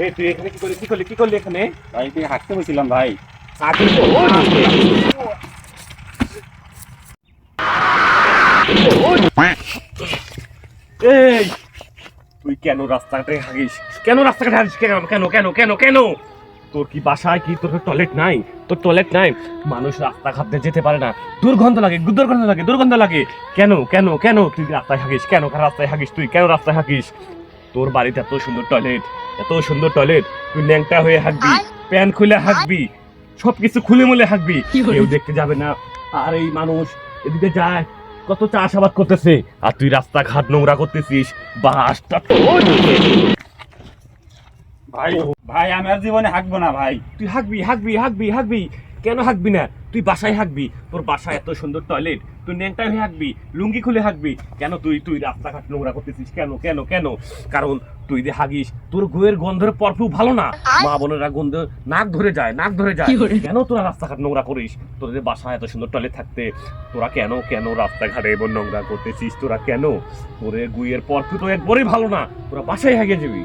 এই তুই এখানে কি করলি এখানে? ভাই তুই হাঁটতে বলছিলাম ভাই। আগে তো এই তুই কেন রাস্তাঘাটে হাগিস? কেন? কেন? তোর কি বাসায় কি তোর টয়লেট নাই? তোর টয়লেট নাই? মানুষ রাস্তাঘাট দিয়ে যেতে পারে না, দুর্গন্ধ লাগে। কেন তুই রাস্তায় হাগিস? কেন রাস্তায় হাগিস? তুই কেন রাস্তায় হাগিস? তোর বাড়িতে এত সুন্দর টয়লেট, তুই ন্যাংটা হয়ে হাগবি, প্যান্ট খুলে হাগবি, সবকিছু খুলে মুলে হাগবি, কেউ দেখতে যাবে না। আর এই মানুষ এদিকে যায়, কত চাষাবাদ করতেছে, আর তুই রাস্তাঘাট নোংরা করতেছিস। বাসটা ভাই ভাই আমি আর জীবনে হাঁকবো না ভাই। তুই হাগবি। কেন হাগবি না? তুই বাসায় হাগবি, তোর বাসায় এত সুন্দর টয়লেট, তুই ন্যাংটা হয়ে হাগবি, লুঙ্গি খুলে হাগবি। কেন তুই রাস্তাঘাট নোংরা করতেছিস? কেন? কারণ তুই যে হাগিস, তোর গুয়ের গন্ধের পরফিউ ভালো না, মা বোনেরা গন্ধ নাক ধরে যায়। কেন তোরা রাস্তাঘাট নোংরা করিস? তোদের বাসায় এত সুন্দর টয়লেট থাকতে তোরা কেন রাস্তাঘাটে এবার নোংরা করতেছিস? তোরা কেন? তোর গুয়ের পরফিউ তো একবারই ভালো না, তোরা বাসায় হাগে যাবি।